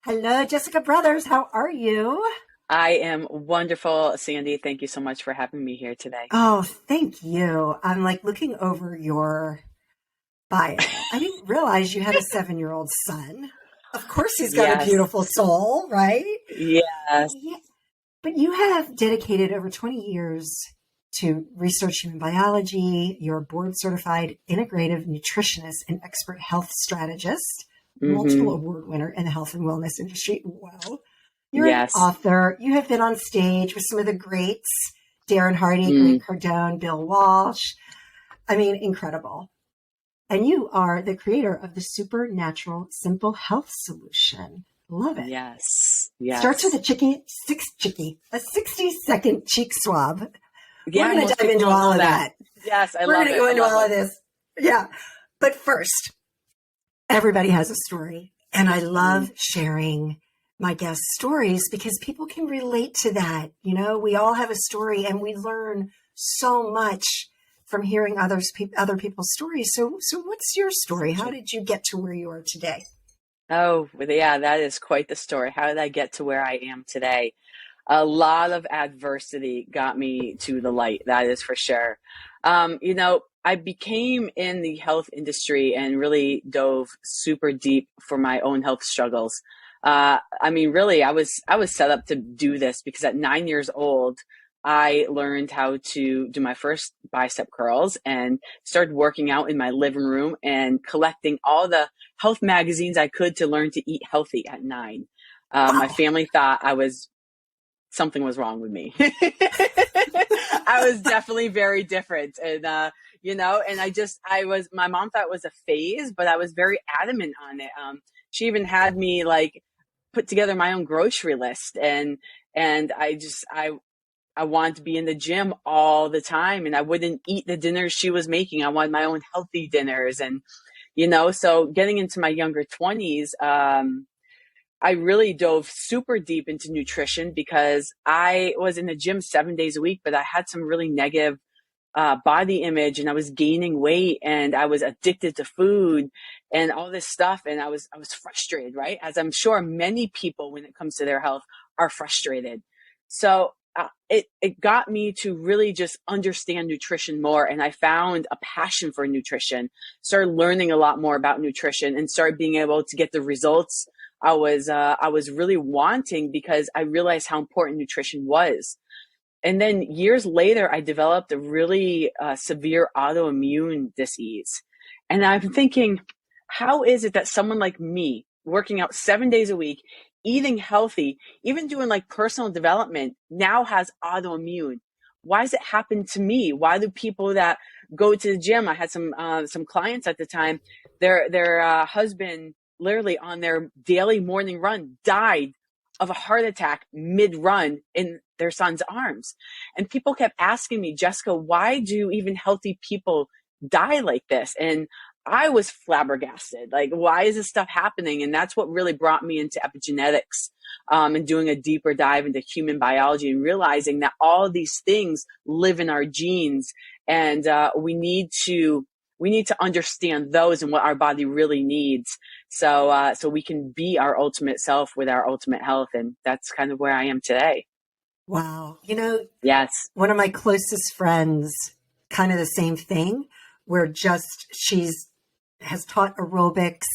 Hello, Jessica Brothers. How are you? I am wonderful, Sandy. Thank you so much for having me here today. Oh, thank you. I'm like looking over your bio. I didn't realize you had a 7-year-old son. Of course, he's got a Yes, beautiful soul, right? yes. Yeah. But you have dedicated over 20 years to research human biology. You're a board certified integrative nutritionist and expert health strategist, multiple Hmm. award winner in the health and wellness industry. Wow. You're an Yes. author. You have been on stage with some of the greats, Darren Hardy, Mm, Grant Cardone, Bill Walsh. I mean, incredible. And you are the creator of the Supernatural Simple Health Solution. Love it. yes. Starts with Yes. a 60-second cheek swab. We're Yeah, going to most dive people into don't all know of that. that. Yes, I We're going love to it. go I into love all it. of this. Yeah. But first, everybody has a story. And I love Mm, sharing my guest stories because people can relate to that. You know, we all have a story and we learn so much from hearing other people's stories. So what's your so story? How true. did you get to where you are today? Oh, well, yeah, that is quite the story. How did I get to where I am today? A lot of adversity got me to the light, that is for sure. I became in the health industry and really dove super deep for my own health struggles. Really, I was set up to do this because at 9 years old, I learned how to do my first bicep curls and started working out in my living room and collecting all the health magazines I could to learn to eat healthy at 9. My Wow. family thought I was something was wrong with me. I was definitely very different. And my mom thought it was a phase, but I was very adamant on it. She even had me like put together my own grocery list and I wanted to be in the gym all the time and I wouldn't eat the dinners she was making. I wanted my own healthy dinners so getting into my younger 20s, I really dove super deep into nutrition because I was in the gym 7 days a week, but I had some really negative body image and I was gaining weight and I was addicted to food and all this stuff. And I was frustrated, right? As I'm sure many people, when it comes to their health, are frustrated. So it got me to really just understand nutrition more. And I found a passion for nutrition, started learning a lot more about nutrition and started being able to get the results I was really wanting because I realized how important nutrition was. And then years later, I developed a really severe autoimmune disease. And I'm thinking, how is it that someone like me, working out 7 days a week, eating healthy, even doing like personal development, now has autoimmune? Why does it happen to me? Why do people that go to the gym? I had some clients at the time. Their husband, literally on their daily morning run, died of a heart attack mid run in their son's arms. And people kept asking me, Jessica, why do even healthy people die like this? And I was flabbergasted. Like, why is this stuff happening? And that's what really brought me into epigenetics, and doing a deeper dive into human biology and realizing that all these things live in our genes, and we need to understand those and what our body really needs, so we can be our ultimate self with our ultimate health, and that's kind of where I am today. Wow. You know, Yes. one of my closest friends, kind of the same thing, where just she's has taught aerobics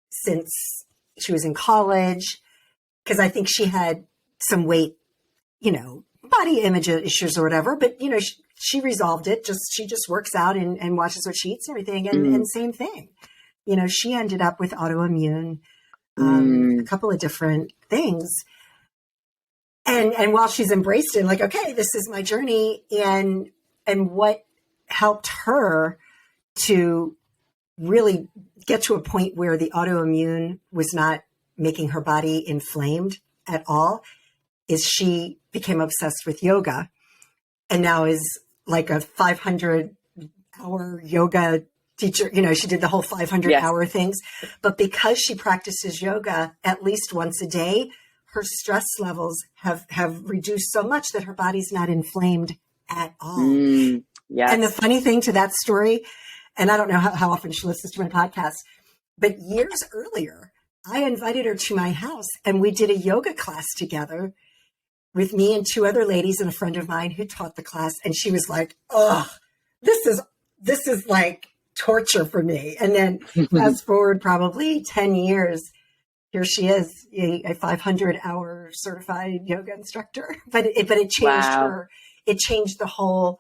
since she was in college, because I think she had some weight, body image issues or whatever. But she resolved it. She just works out and watches what she eats and everything. And Mm, same thing. She ended up with autoimmune, a mm, couple of different things. And while she's embraced it, like, okay, this is my journey, and what helped her to really get to a point where the autoimmune was not making her body inflamed at all is she became obsessed with yoga and now is like a 500-hour yoga teacher. She did the whole 500 yes. hour things, but because she practices yoga at least once a day, her stress levels have reduced so much that her body's not inflamed at all. And the Yes. funny thing to that story, and I don't know how often she listens to my podcast, but years earlier, I invited her to my house and we did a yoga class together with me and two other ladies and a friend of mine who taught the class. And she was like, oh, this is like torture for me. And then fast forward probably 10 years, here she is, a 500-hour certified yoga instructor. But it changed Wow. her. It changed the whole,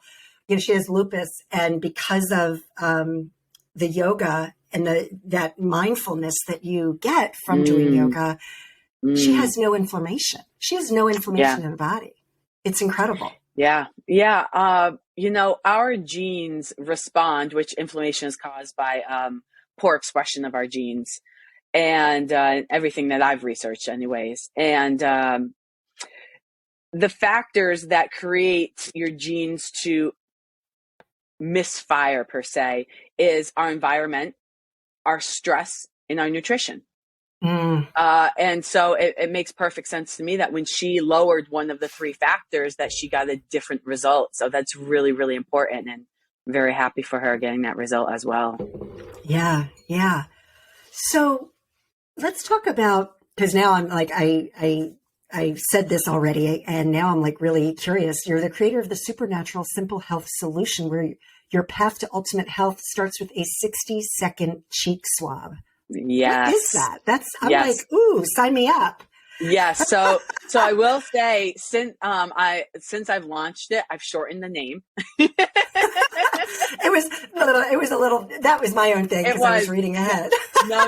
she has lupus. And because of the yoga and that mindfulness that you get from doing yoga, she has no inflammation. She has no inflammation in her body. It's incredible. Yeah. Yeah. Our genes respond, which inflammation is caused by poor expression of our genes and everything that I've researched anyways. And the factors that create your genes to misfire per se is our environment, our stress, and our nutrition. And so it makes perfect sense to me that when she lowered one of the three factors that she got a different result. So that's really, really important. And I'm very happy for her getting that result as well. Yeah. Yeah. So let's talk about, because now I'm like, I said this already, and now I'm like really curious. You're the creator of the Supernatural Simple Health Solution, where your path to ultimate health starts with a 60-second cheek swab. Yes. What is that? I'm like, ooh, sign me up. Yes. So I will say, since I've launched it, I've shortened the name. It was a little, that was my own thing because I was reading ahead. No.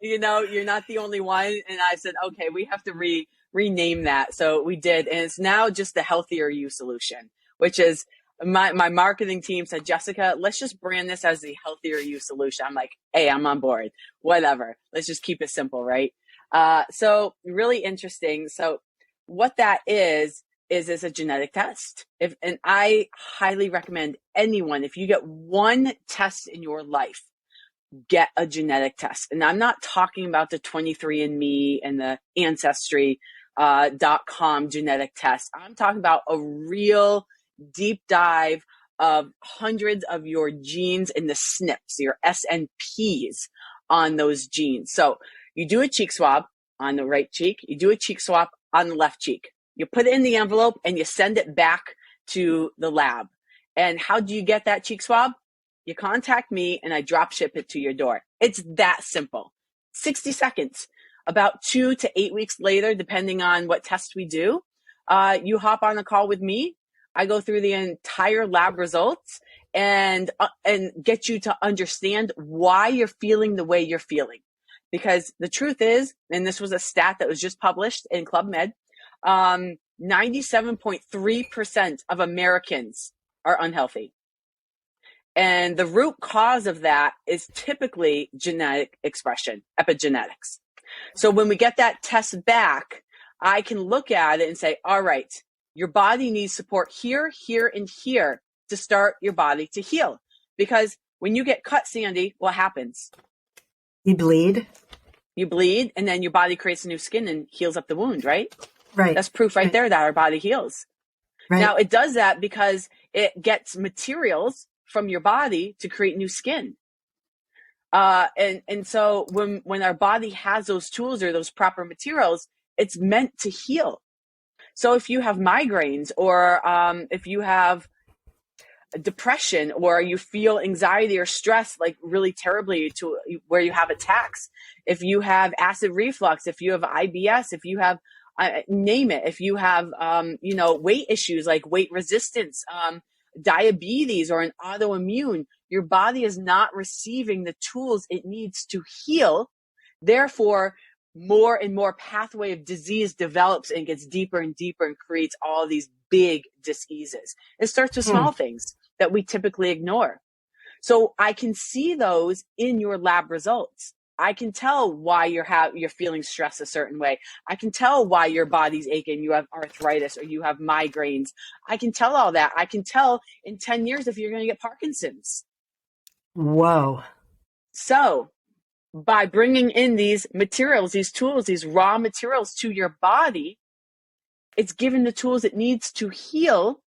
You're not the only one. And I said, okay, we have to rename that. So we did. And it's now just the Healthier You Solution, which is my marketing team said, Jessica, let's just brand this as the Healthier You Solution. I'm like, hey, I'm on board, whatever. Let's just keep it simple. Right. So really interesting. So what that is a genetic test. And I highly recommend anyone, if you get one test in your life, get a genetic test. And I'm not talking about the 23andMe and the Ancestry.com genetic test. I'm talking about a real deep dive of hundreds of your genes in the SNPs, your SNPs on those genes. So you do a cheek swab on the right cheek. You do a cheek swab on the left cheek. You put it in the envelope and you send it back to the lab. And how do you get that cheek swab? You contact me and I drop ship it to your door. It's that simple. 60 seconds. About 2 to 8 weeks later, depending on what test we do, you hop on a call with me. I go through the entire lab results and get you to understand why you're feeling the way you're feeling. Because the truth is, and this was a stat that was just published in Club Med, 97.3% of Americans are unhealthy. And the root cause of that is typically genetic expression, epigenetics. So when we get that test back, I can look at it and say, all right, your body needs support here, here, and here to start your body to heal. Because when you get cut, Sandy, what happens? You bleed. You bleed, and then your body creates new skin and heals up the wound, right? Right. That's proof right there that our body heals. Right. Now, it does that because it gets materials from your body to create new skin. And so when our body has those tools or those proper materials, it's meant to heal. So if you have migraines or if you have depression or you feel anxiety or stress like really terribly to where you have attacks, if you have acid reflux, if you have IBS, if you have name it, if you have weight issues like weight resistance, diabetes or an autoimmune, your body is not receiving the tools it needs to heal. Therefore, more and more pathway of disease develops and gets deeper and deeper and creates all these big diseases. It starts with small things that we typically ignore. So I can see those in your lab results. I can tell why you're feeling stressed a certain way. I can tell why your body's aching. You have arthritis or you have migraines. I can tell all that. I can tell in 10 years if you're going to get Parkinson's. Whoa. So by bringing in these materials, these tools, these raw materials to your body, it's given the tools it needs to heal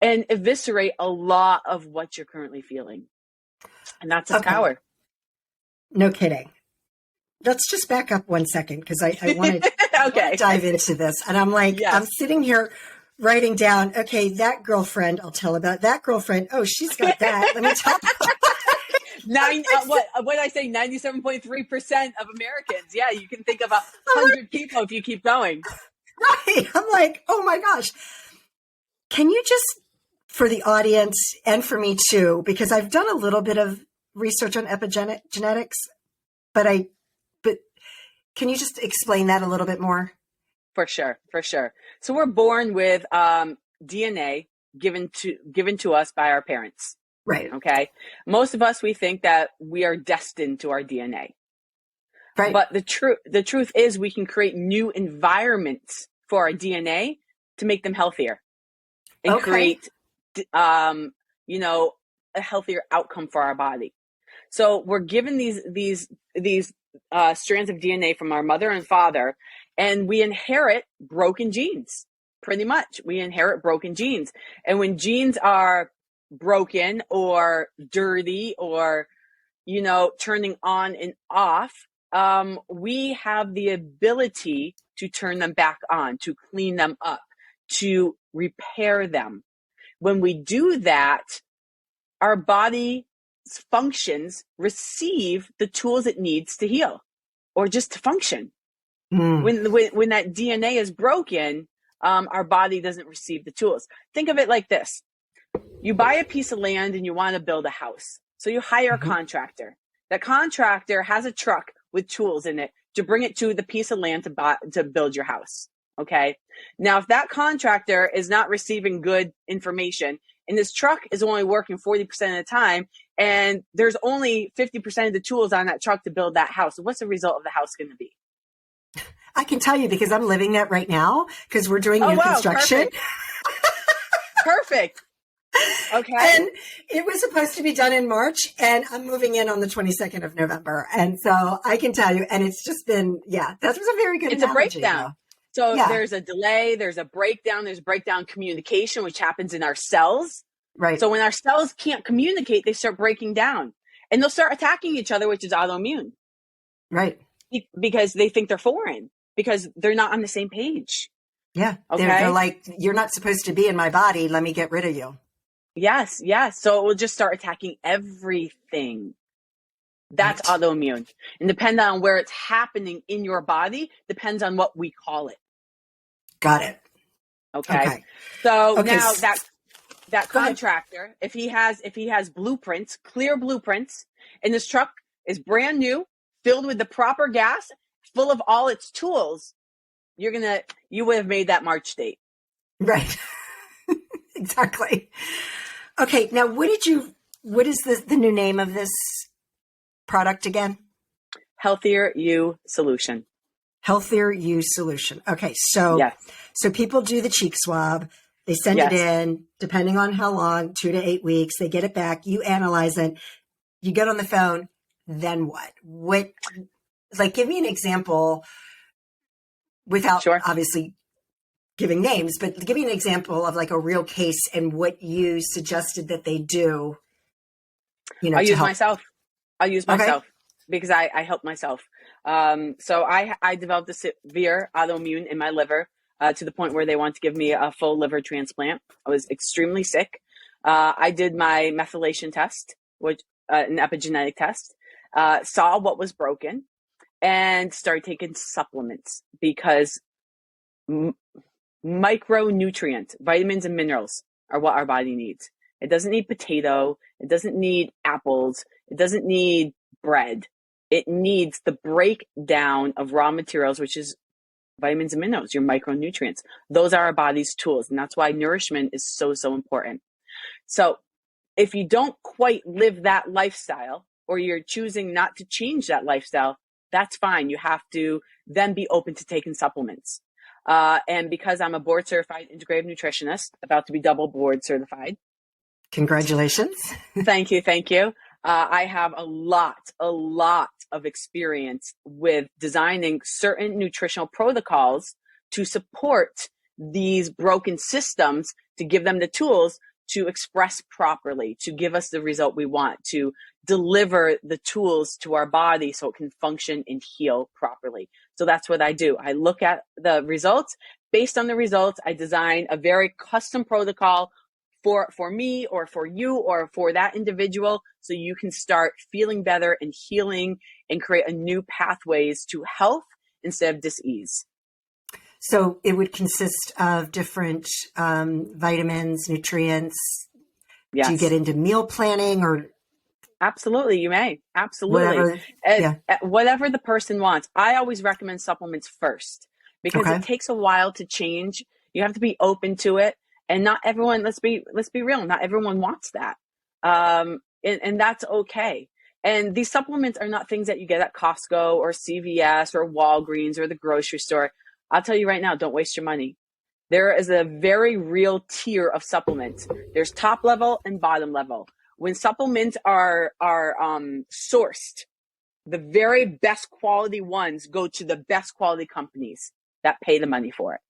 and eviscerate a lot of what you're currently feeling. And that's its power. No kidding. let's just back up 1 second because I want to Okay. dive into this. And I'm like, Yes. I'm sitting here writing down, okay, that girlfriend, I'll tell about that girlfriend. Oh, she's got that. Let me tell What did I say? 97.3% of Americans. Yeah, you can think of 100 people if you keep going. Right. I'm like, oh my gosh. Can you just, for the audience and for me too, because I've done a little bit of research on epigenetics, but can you just explain that a little bit more? For sure. So we're born with DNA given to us by our parents. Right. Okay. Most of us, we think that we are destined to our DNA. Right. But the truth is we can create new environments for our DNA to make them healthier and create, a healthier outcome for our body. So we're given these strands of DNA from our mother and father, and we inherit broken genes. Pretty much, we inherit broken genes. And when genes are broken or dirty or, turning on and off, we have the ability to turn them back on, to clean them up, to repair them. When we do that, our body functions receive the tools it needs to heal or just to function. When that DNA is broken, our body doesn't receive the tools. Think of it like this. You buy a piece of land and you want to build a house. So you hire a contractor. That contractor has a truck with tools in it to bring it to the piece of land to build your house. Okay. Now, if that contractor is not receiving good information and this truck is only working 40% of the time and there's only 50% of the tools on that truck to build that house, what's the result of the house going to be? I can tell you because I'm living that right now because we're doing new construction. Perfect. Okay. And it was supposed to be done in March and I'm moving in on the 22nd of November. And so I can tell you, and it's just been, that was a very good It's analogy, a breakdown. Though. So there's a delay, there's a breakdown, there's breakdown communication, which happens in our cells. Right. So when our cells can't communicate, they start breaking down and they'll start attacking each other, which is autoimmune. Right. Because they think they're foreign, because they're not on the same page. Yeah. Okay. They're like, you're not supposed to be in my body. Let me get rid of you. Yes. So it will just start attacking everything. That's autoimmune. And depending on where it's happening in your body, depends on what we call it. Got it. Okay. So now that contractor, if he has blueprints, clear blueprints, and this truck is brand new, filled with the proper gas, full of all its tools, you would have made that March date. Right. Exactly. Okay. Now, what is the new name of this product again? Healthier You Solution. Healthier You Solution. Okay. So people do the cheek swab. They send it in, depending on how long, 2 to 8 weeks. They get it back. You analyze it. You get on the phone. Then what? Give me an example without obviously giving names, but give me an example of a real case and what you suggested that they do. I'll use myself because I help myself. So I developed a severe autoimmune in my liver to the point where they want to give me a full liver transplant. I was extremely sick. I did my methylation test, which an epigenetic test, saw what was broken, and started taking supplements because micronutrients, vitamins and minerals are what our body needs. It doesn't need potato. It doesn't need apples. It doesn't need bread. It needs the breakdown of raw materials, which is vitamins and minerals, your micronutrients. Those are our body's tools. And that's why nourishment is so, so important. So if you don't quite live that lifestyle, or you're choosing not to change that lifestyle, that's fine. You have to then be open to taking supplements. And because I'm a board certified integrative nutritionist, about to be double board certified. Congratulations. Thank you. I have a lot of experience with designing certain nutritional protocols to support these broken systems, to give them the tools to express properly, to give us the result we want, to deliver the tools to our body so it can function and heal properly. So that's what I do. I look at the results. Based on the results, I design a very custom protocol for me or for you or for that individual, so you can start feeling better and healing and create a new pathways to health instead of dis-ease. So it would consist of different vitamins, nutrients. Yes. Do you get into meal planning or? Absolutely, you may. Absolutely. Whatever the person wants. I always recommend supplements first because it takes a while to change. You have to be open to it. And not everyone, let's be real, not everyone wants that. And that's okay. And these supplements are not things that you get at Costco or CVS or Walgreens or the grocery store. I'll tell you right now, don't waste your money. There is a very real tier of supplements. There's top level and bottom level. When supplements are sourced, the very best quality ones go to the best quality companies that pay the money for it.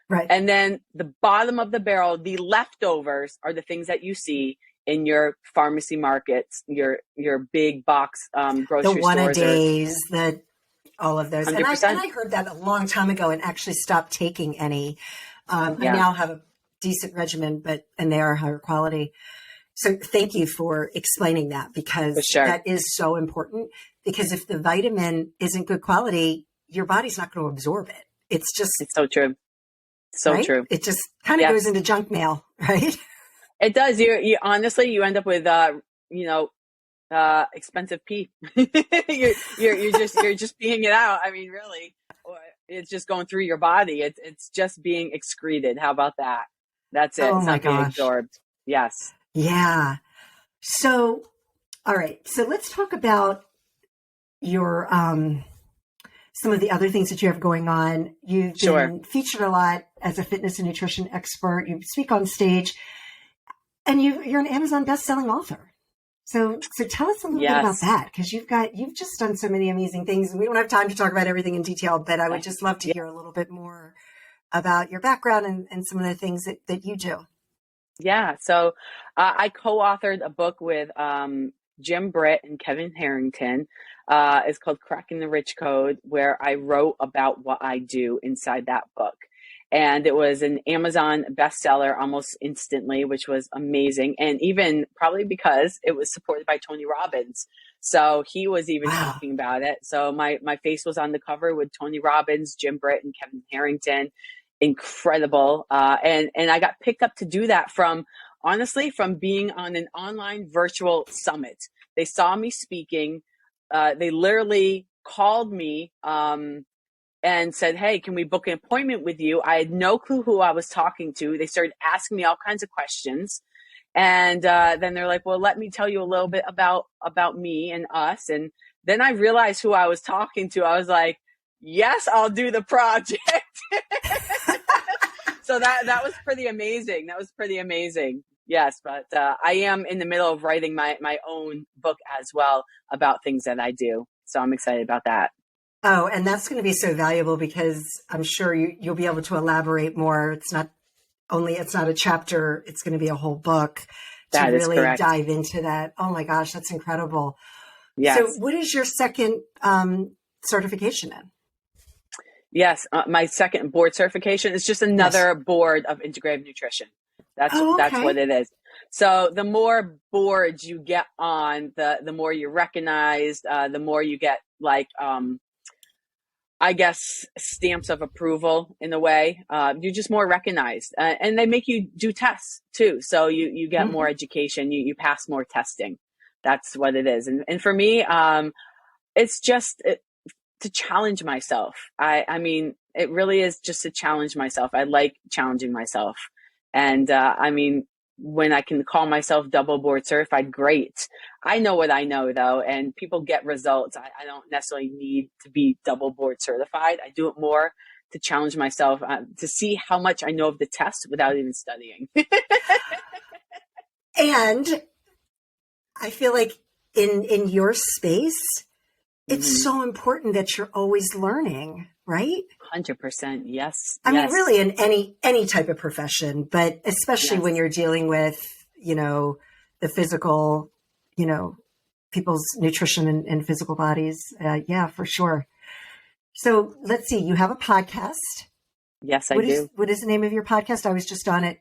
Right. And then the bottom of the barrel, the leftovers, are the things that you see in your pharmacy markets, your big box grocery the one stores. A days, all of those. 100%. And I heard that a long time ago and actually stopped taking any. I now have a decent regimen, and they are higher quality. So thank you for explaining that, because that is so important. Because if the vitamin isn't good quality, your body's not going to absorb it. It's so true. So right? true. It just kind of goes into junk mail, right? It does. You honestly, you end up with, expensive pee. you're just peeing it out. I mean, really, it's just going through your body. It's just being excreted. How about that? That's it. Oh it's my not being gosh. absorbed. Yes. Yeah. So, all right. So let's talk about your, some of the other things that you have going on. You've been featured a lot as a fitness and nutrition expert. You speak on stage, and you're an Amazon best-selling author. So tell us a little bit about that, because you've just done so many amazing things. We don't have time to talk about everything in detail, but I would just love to hear a little bit more about your background and some of the things that you do. Yeah. So I co-authored a book with Jim Britt and Kevin Harrington. It's called Cracking the Rich Code, where I wrote about what I do inside that book. And it was an Amazon bestseller almost instantly, which was amazing. And even probably because it was supported by Tony Robbins. So he was even talking about it. So my face was on the cover with Tony Robbins, Jim Britt, and Kevin Harrington. Incredible. And I got picked up to do that from being on an online virtual summit. They saw me speaking. They literally called me and said, "Hey, can we book an appointment with you?" I had no clue who I was talking to. They started asking me all kinds of questions. And then they're like, "Well, let me tell you a little bit about me and us." And then I realized who I was talking to. I was like, "Yes, I'll do the project." So that was pretty amazing. Yes, but I am in the middle of writing my own book as well about things that I do. So I'm excited about that. Oh, and that's going to be so valuable, because I'm sure you'll be able to elaborate more. It's not a chapter, it's going to be a whole book to really dive into that. Oh my gosh, that's incredible. Yes. So what is your second certification in? Yes, my second board certification is just another board of integrative nutrition. That's what it is. So the more boards you get on, the more you're recognized, the more you get I guess stamps of approval in a way. You're just more recognized, and they make you do tests too. So you get more education, you pass more testing. That's what it is. And for me, it's just to challenge myself. I mean, it really is just to challenge myself. I like challenging myself. And I mean, when I can call myself double board certified, great. I know what I know though, and people get results. I don't necessarily need to be double board certified. I do it more to challenge myself, to see how much I know of the test without even studying. And I feel like in your space, it's so important that you're always learning, right? 100%. Yes. I yes. mean, really in any type of profession, but especially Yes. when you're dealing with, the physical, people's nutrition and physical bodies. Yeah, for sure. So let's see, you have a podcast. Yes, I do. What is the name of your podcast? I was just on it.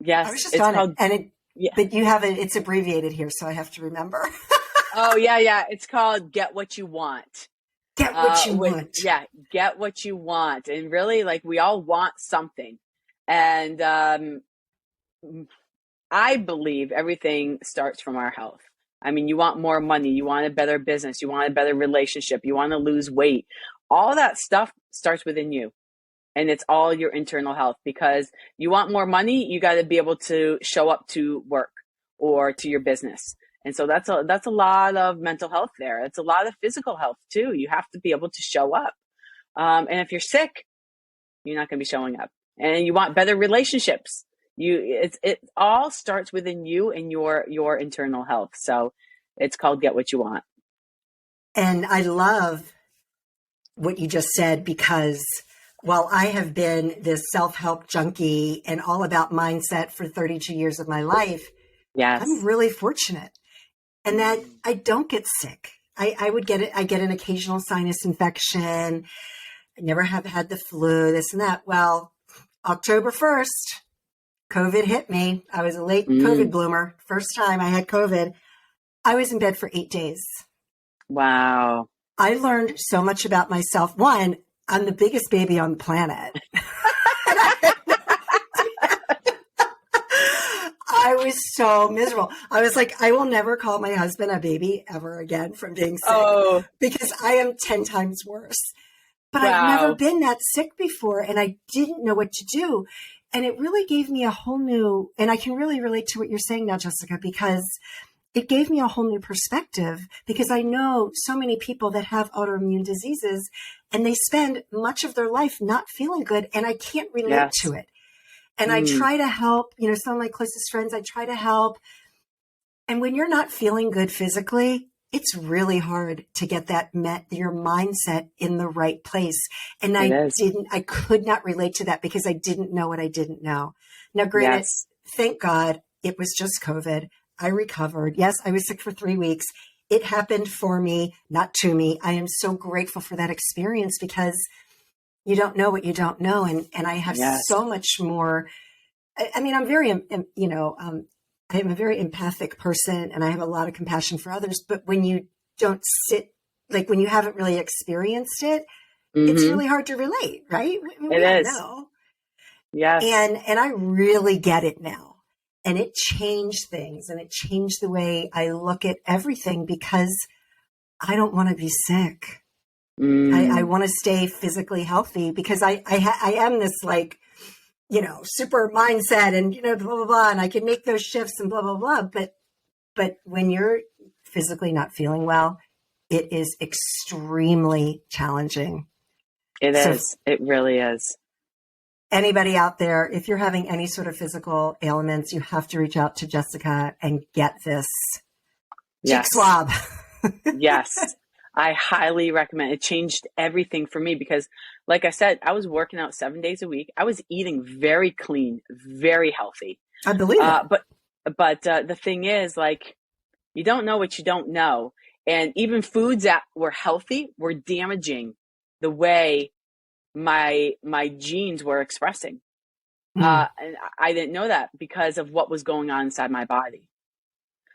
Yes. I was just on it. And but you have it's abbreviated here, so I have to remember. Oh, yeah. It's called Get What You Want. Get what you want. Yeah, get what you want. And really, like, we all want something. And I believe everything starts from our health. I mean, you want more money, you want a better business, you want a better relationship, you want to lose weight. All that stuff starts within you. And it's all your internal health, because you want more money, you got to be able to show up to work or to your business. And so that's a lot of mental health there. It's a lot of physical health too. You have to be able to show up. And if you're sick, you're not going to be showing up. And you want better relationships. It all starts within you and your internal health. So it's called Get What You Want. And I love what you just said, because while I have been this self-help junkie and all about mindset for 32 years of my life, yes, I'm really fortunate. And that I don't get sick. I would get it. I get an occasional sinus infection. I never have had the flu, this and that. Well, October 1st, COVID hit me. I was a late COVID bloomer. First time I had COVID. I was in bed for 8 days. Wow. I learned so much about myself. One, I'm the biggest baby on the planet. I was so miserable. I was like, I will never call my husband a baby ever again from being sick, because I am 10 times worse. But wow. I've never been that sick before, and I didn't know what to do. And it really gave me a whole new, and I can really relate to what you're saying now, Jessica, because it gave me a whole new perspective, because I know so many people that have autoimmune diseases and they spend much of their life not feeling good, and I can't relate to it. And I try to help, some of my closest friends, I try to help. And when you're not feeling good physically, it's really hard to get your mindset in the right place. And I could not relate to that, because I didn't know what I didn't know. Now, granted, thank God it was just COVID. I recovered. Yes, I was sick for 3 weeks. It happened for me, not to me. I am so grateful for that experience, because you don't know what you don't know. And I have so much more. I mean, I'm very, I am a very empathic person, and I have a lot of compassion for others. But when you don't when you haven't really experienced it, it's really hard to relate, right? It is. Know. Yes. And I really get it now. And it changed things, and it changed the way I look at everything, because I don't want to be sick. I want to stay physically healthy, because I am this super mindset and, blah, blah, blah. And I can make those shifts and blah, blah, blah. But when you're physically not feeling well, it is extremely challenging. It is. It really is. Anybody out there, if you're having any sort of physical ailments, you have to reach out to Jessica and get this cheek swab. Yes. I highly recommend it. Changed everything for me, because like I said, I was working out 7 days a week. I was eating very clean, very healthy. I believe it. But the thing is, you don't know what you don't know. And even foods that were healthy were damaging the way my genes were expressing. And I didn't know that because of what was going on inside my body.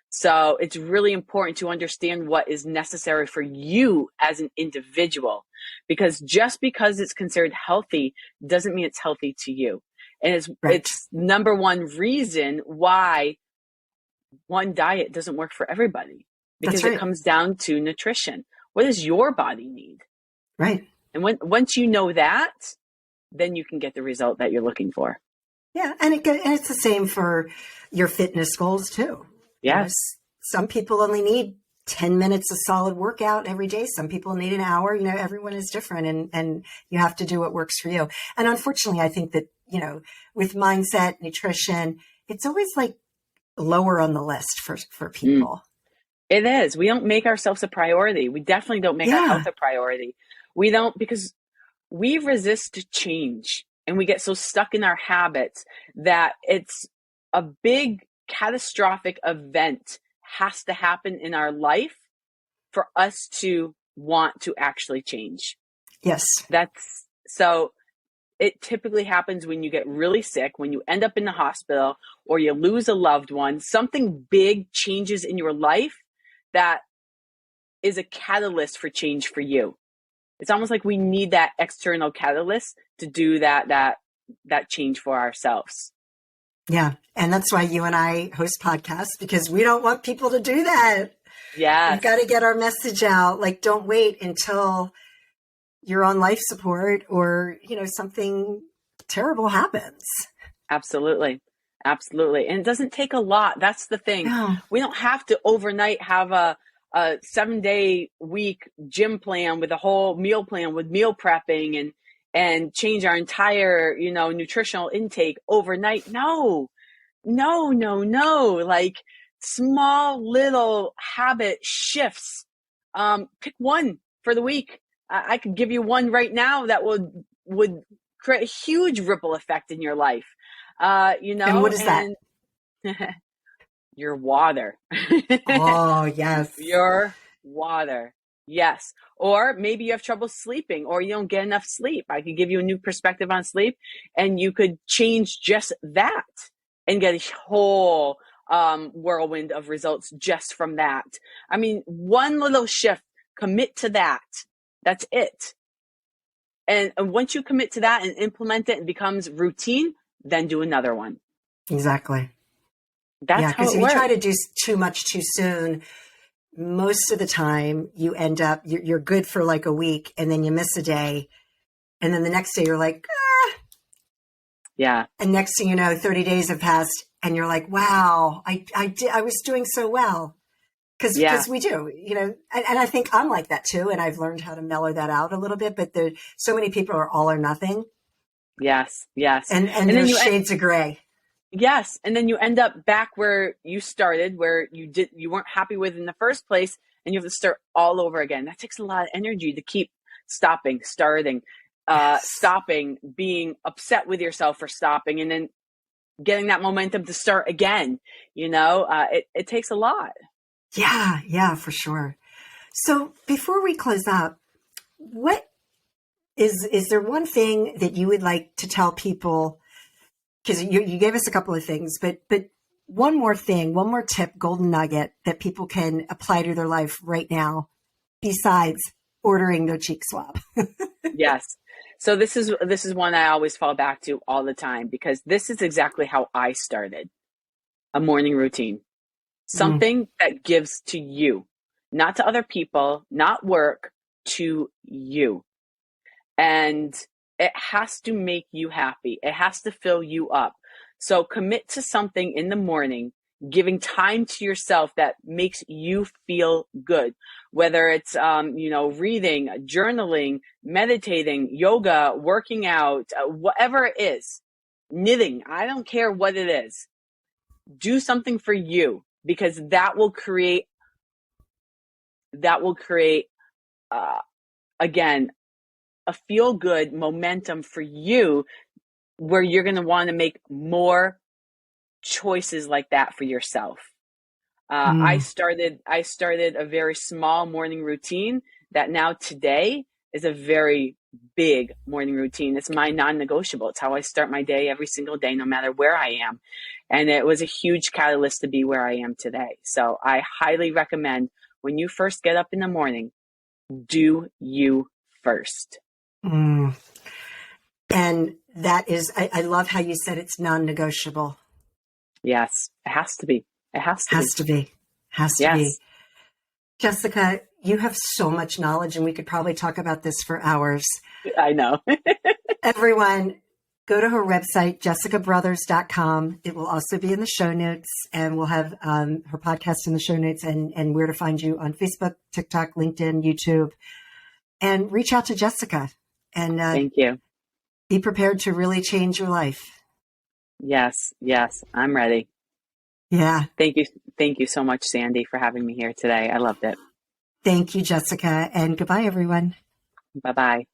So it's really important to understand what is necessary for you as an individual, because just because it's considered healthy doesn't mean it's healthy to you. And it's number one reason why one diet doesn't work for everybody, because it comes down to nutrition. What does your body need? Right. And once you know that, then you can get the result that you're looking for. Yeah. And it's the same for your fitness goals too. Yes. Some people only need 10 minutes of solid workout every day. Some people need an hour. Everyone is different, and you have to do what works for you. And unfortunately, I think that, with mindset, nutrition, it's always lower on the list for people. It is. We don't make ourselves a priority. We definitely don't make our Yeah. health a priority. We don't, because we resist change and we get so stuck in our habits that it's a big catastrophic event has to happen in our life for us to want to actually change. Yes. That's so it typically happens when you get really sick, when you end up in the hospital or you lose a loved one, something big changes in your life that is a catalyst for change for you. It's almost like we need that external catalyst to do that change for ourselves. Yeah. And that's why you and I host podcasts, because we don't want people to do that. Yes. We've got to get our message out. Like, don't wait until you're on life support or, something terrible happens. Absolutely. Absolutely. And it doesn't take a lot. That's the thing. No. We don't have to overnight have a 7-day week gym plan with a whole meal plan with meal prepping and change our entire, nutritional intake overnight. No. Like small little habit shifts. Pick one for the week. I could give you one right now that would create a huge ripple effect in your life. And what is that? Your water. Oh, yes. Your water. Yes. Or maybe you have trouble sleeping or you don't get enough sleep. I could give you a new perspective on sleep and you could change just that and get a whole whirlwind of results just from that. I mean, one little shift, commit to that. That's it. And once you commit to that and implement it and becomes routine, then do another one. Exactly. That's how because it if works. you try to do too much too soon, most of the time you end up, you're good for like a week and then you miss a day. And then the next day you're like, Yeah. And next thing you know, 30 days have passed and you're like, wow, I was doing so well. Because we do, and I think I'm like that too. And I've learned how to mellow that out a little bit, but so many people are all or nothing. Yes. And there's shades of gray. Yes. And then you end up back where you started, where you weren't happy with in the first place, and you have to start all over again. That takes a lot of energy to keep stopping, starting, stopping, being upset with yourself for stopping, and then getting that momentum to start again. It takes a lot. Yeah, for sure. So before we close out, what is there one thing that you would like to tell people? Because you gave us a couple of things, but one more thing, one more tip, golden nugget that people can apply to their life right now, besides ordering their cheek swab. Yes. So this is one I always fall back to all the time, because this is exactly how I started a morning routine. Something that gives to you, not to other people, not work, to you. And it has to make you happy. It has to fill you up. So commit to something in the morning, giving time to yourself that makes you feel good. Whether it's, reading, journaling, meditating, yoga, working out, whatever it is, knitting. I don't care what it is. Do something for you, because that will create, again, a feel good momentum for you, where you're going to want to make more choices like that for yourself. I started a very small morning routine that now today is a very big morning routine. It's my non-negotiable. It's how I start my day every single day, no matter where I am. And it was a huge catalyst to be where I am today. So I highly recommend, when you first get up in the morning, do you first. And that is, I love how you said it's non-negotiable. Yes, it has to be. It has to be. Has to be. Jessica, you have so much knowledge, and we could probably talk about this for hours. I know. Everyone, go to her website, jessicabrothers.com. It will also be in the show notes, and we'll have her podcast in the show notes, and where to find you on Facebook, TikTok, LinkedIn, YouTube. And reach out to Jessica. And thank you. Be prepared to really change your life. Yes, I'm ready. Yeah. Thank you. Thank you so much, Sandy, for having me here today. I loved it. Thank you, Jessica. And goodbye, everyone. Bye bye.